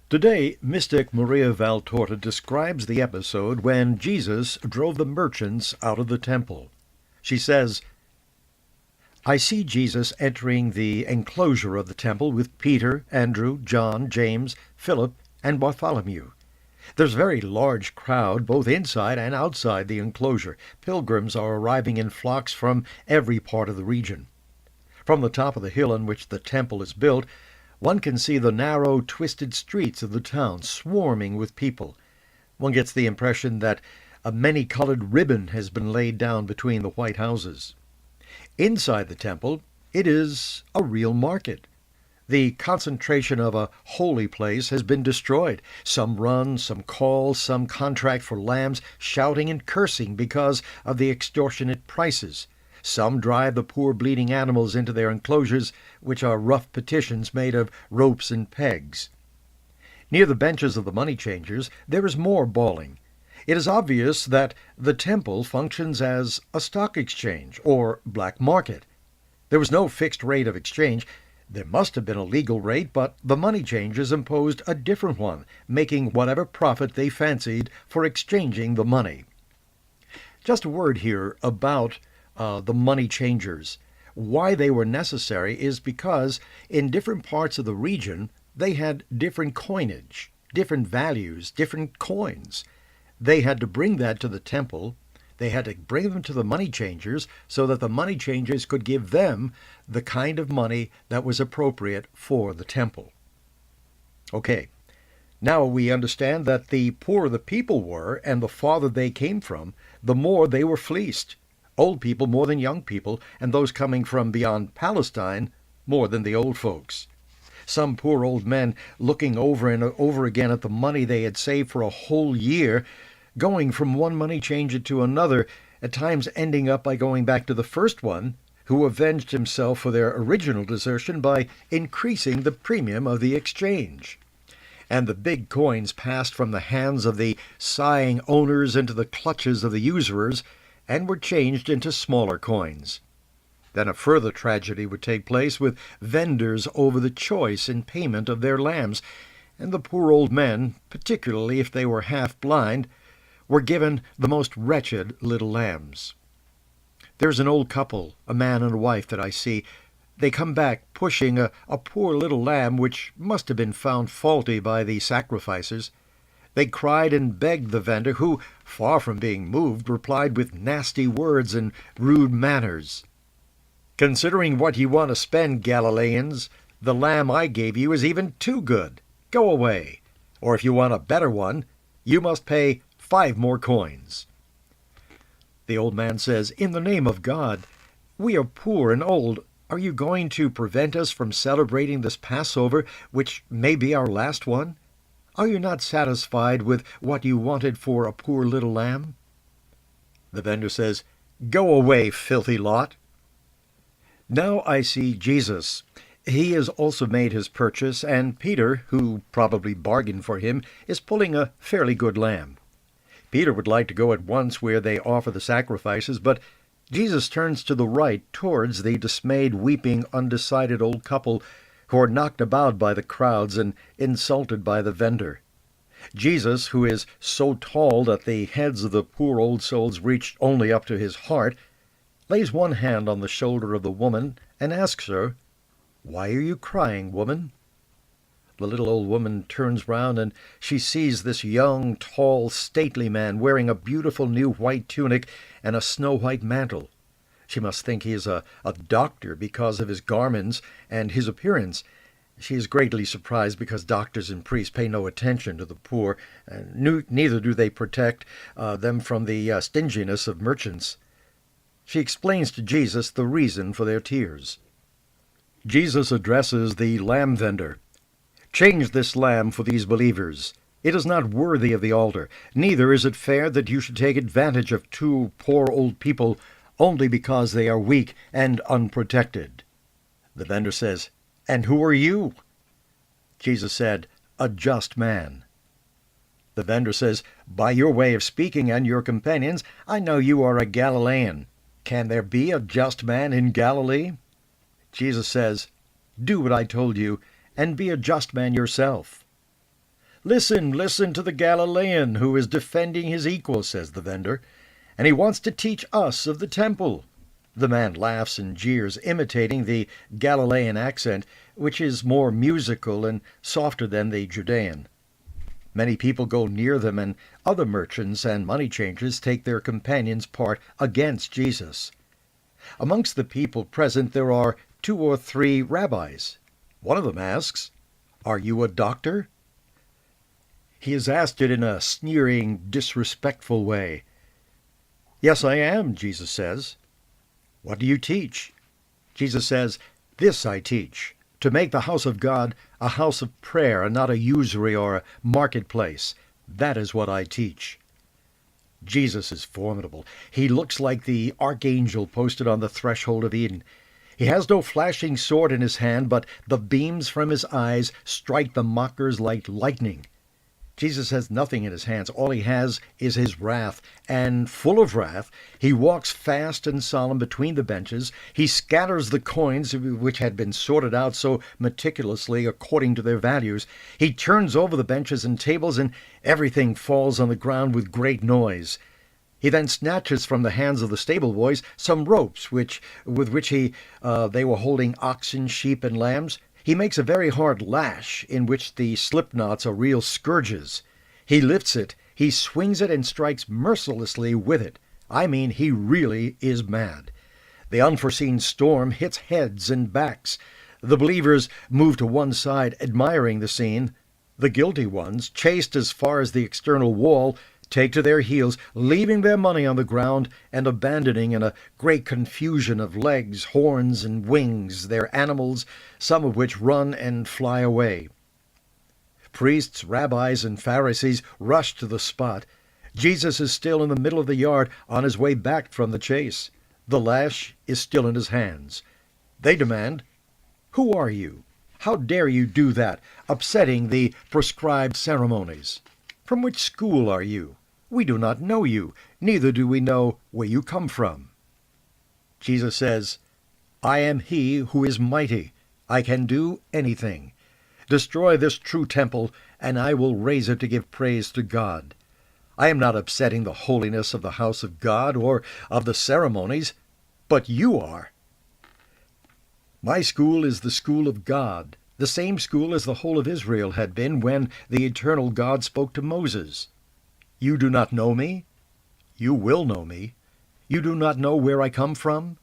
Today, mystic Maria Valtorta describes the episode when Jesus drove the merchants out of the temple. She says, I see Jesus entering the enclosure of the temple with Peter, Andrew, John, James, Philip, and Bartholomew. There's a very large crowd both inside and outside the enclosure. Pilgrims are arriving in flocks from every part of the region. From the top of the hill on which the temple is built, one can see the narrow, twisted streets of the town swarming with people. One gets the impression that a many-colored ribbon has been laid down between the white houses. Inside the temple, it is a real market. The concentration of a holy place has been destroyed. Some run, some call, some contract for lambs, shouting and cursing because of the extortionate prices. Some drive the poor bleeding animals into their enclosures, which are rough petitions made of ropes and pegs. Near the benches of the money changers, there is more bawling. It is obvious that the temple functions as a stock exchange or black market. There was no fixed rate of exchange. There must have been a legal rate, but the money changers imposed a different one, making whatever profit they fancied for exchanging the money. Just a word here about the money changers. Why they were necessary is because in different parts of the region, they had different coinage, different values, different coins. They had to bring that to the temple. They had to bring them to the money changers so that the money changers could give them the kind of money that was appropriate for the temple. Okay, now we understand that the poorer the people were and the farther they came from, the more they were fleeced. Old people more than young people, and those coming from beyond Palestine more than the old folks. Some poor old men looking over and over again at the money they had saved for a whole year, going from one money changer to another, at times ending up by going back to the first one, who avenged himself for their original desertion by increasing the premium of the exchange. And the big coins passed from the hands of the sighing owners into the clutches of the usurers, and were changed into smaller coins. Then a further tragedy would take place with vendors over the choice and payment of their lambs, and the poor old men, particularly if they were half blind, were given the most wretched little lambs. There's an old couple, a man and a wife, that I see. They come back pushing a poor little lamb which must have been found faulty by the sacrificers. They cried and begged the vendor, who, far from being moved, replied with nasty words and rude manners. Considering what you want to spend, Galileans, the lamb I gave you is even too good. Go away. Or if you want a better one, you must pay 5 more coins. The old man says, In the name of God, we are poor and old. Are you going to prevent us from celebrating this Passover, which may be our last one? Are you not satisfied with what you wanted for a poor little lamb? The vendor says, Go away, filthy lot. Now I see Jesus. He has also made his purchase, and Peter, who probably bargained for him, is pulling a fairly good lamb. Peter would like to go at once where they offer the sacrifices, but Jesus turns to the right towards the dismayed, weeping, undecided old couple who are knocked about by the crowds and insulted by the vendor. Jesus, who is so tall that the heads of the poor old souls reach only up to his heart, lays one hand on the shoulder of the woman and asks her, Why are you crying, woman? The little old woman turns round and she sees this young, tall, stately man wearing a beautiful new white tunic and a snow-white mantle. She must think he is a doctor because of his garments and his appearance. She is greatly surprised because doctors and priests pay no attention to the poor, and neither do they protect them from the stinginess of merchants. She explains to Jesus the reason for their tears. Jesus addresses the lamb vendor. Change this lamb for these believers. It is not worthy of the altar. Neither is it fair that you should take advantage of 2 poor old people only because they are weak and unprotected. The vendor says, And who are you? Jesus said, A just man. The vendor says, By your way of speaking and your companions, I know you are a Galilean. Can there be a just man in Galilee? Jesus says, Do what I told you, and be a just man yourself. "Listen, listen to the Galilean who is defending his equal," says the vendor, "and he wants to teach us of the temple." The man laughs and jeers, imitating the Galilean accent, which is more musical and softer than the Judean. Many people go near them, and other merchants and money changers take their companions' part against Jesus. Amongst the people present there are 2 or 3 rabbis. One of them asks, "Are you a doctor?" He is asked it in a sneering, disrespectful way. "Yes, I am," Jesus says. "What do you teach?" Jesus says, "This I teach, to make the house of God a house of prayer and not a usury or a marketplace. That is what I teach." Jesus is formidable. He looks like the archangel posted on the threshold of Eden. He has no flashing sword in his hand, but the beams from his eyes strike the mockers like lightning. Jesus has nothing in his hands. All he has is his wrath, and full of wrath, he walks fast and solemn between the benches. He scatters the coins which had been sorted out so meticulously according to their values. He turns over the benches and tables, and everything falls on the ground with great noise. He then snatches from the hands of the stable boys some ropes with which they were holding oxen, sheep, and lambs. He makes a very hard lash in which the slip knots are real scourges. He lifts it, he swings it, and strikes mercilessly with it. I mean, he really is mad. The unforeseen storm hits heads and backs. The believers move to one side, admiring the scene. The guilty ones, chased as far as the external wall, take to their heels, leaving their money on the ground and abandoning in a great confusion of legs, horns, and wings their animals, some of which run and fly away. Priests, rabbis, and Pharisees rush to the spot. Jesus is still in the middle of the yard on his way back from the chase. The lash is still in his hands. They demand, "Who are you? How dare you do that, upsetting the prescribed ceremonies? From which school are you? We do not know you, neither do we know where you come from." Jesus says, "I am he who is mighty. I can do anything. Destroy this true temple, and I will raise it to give praise to God. I am not upsetting the holiness of the house of God or of the ceremonies, but you are. My school is the school of God, the same school as the whole of Israel had been when the eternal God spoke to Moses. You do not know me? You will know me. You do not know where I come from?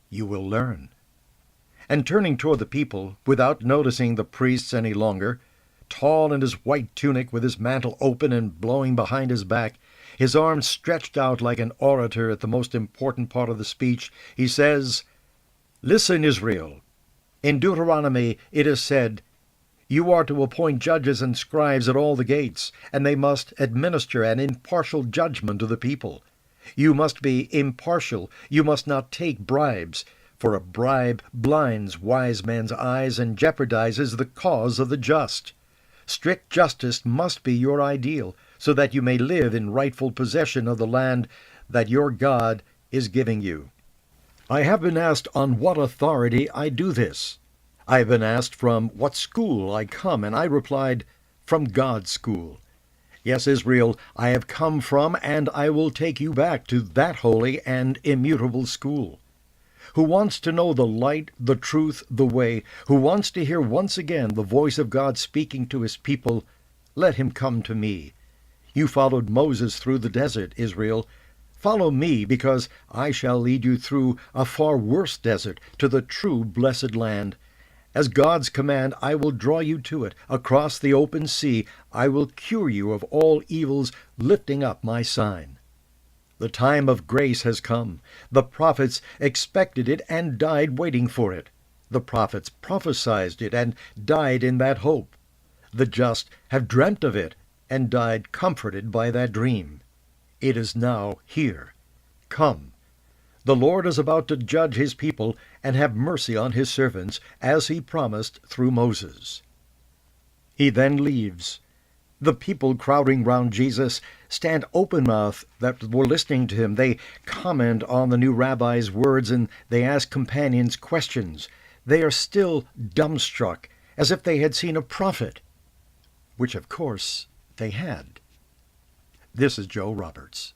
You will learn." And turning toward the people, without noticing the priests any longer, tall in his white tunic with his mantle open and blowing behind his back, his arms stretched out like an orator at the most important part of the speech, he says, "Listen, Israel. In Deuteronomy it is said, 'You are to appoint judges and scribes at all the gates, and they must administer an impartial judgment to the people. You must be impartial. You must not take bribes, for a bribe blinds wise men's eyes and jeopardizes the cause of the just. Strict justice must be your ideal, so that you may live in rightful possession of the land that your God is giving you.' I have been asked on what authority I do this. I have been asked from what school I come, and I replied, from God's school. Yes, Israel, I have come from, and I will take you back to that holy and immutable school. Who wants to know the light, the truth, the way, who wants to hear once again the voice of God speaking to his people, let him come to me. You followed Moses through the desert, Israel. Follow me, because I shall lead you through a far worse desert to the true blessed land. As God's command, I will draw you to it. Across the open sea, I will cure you of all evils, lifting up my sign. The time of grace has come. The prophets expected it and died waiting for it. The prophets prophesied it and died in that hope. The just have dreamt of it and died comforted by that dream. It is now here. Come. The Lord is about to judge his people and have mercy on his servants, as he promised through Moses." He then leaves. The people crowding round Jesus stand open-mouthed that were listening to him. They comment on the new rabbi's words, and they ask companions questions. They are still dumbstruck, as if they had seen a prophet. which of course they had. This is Joe Roberts.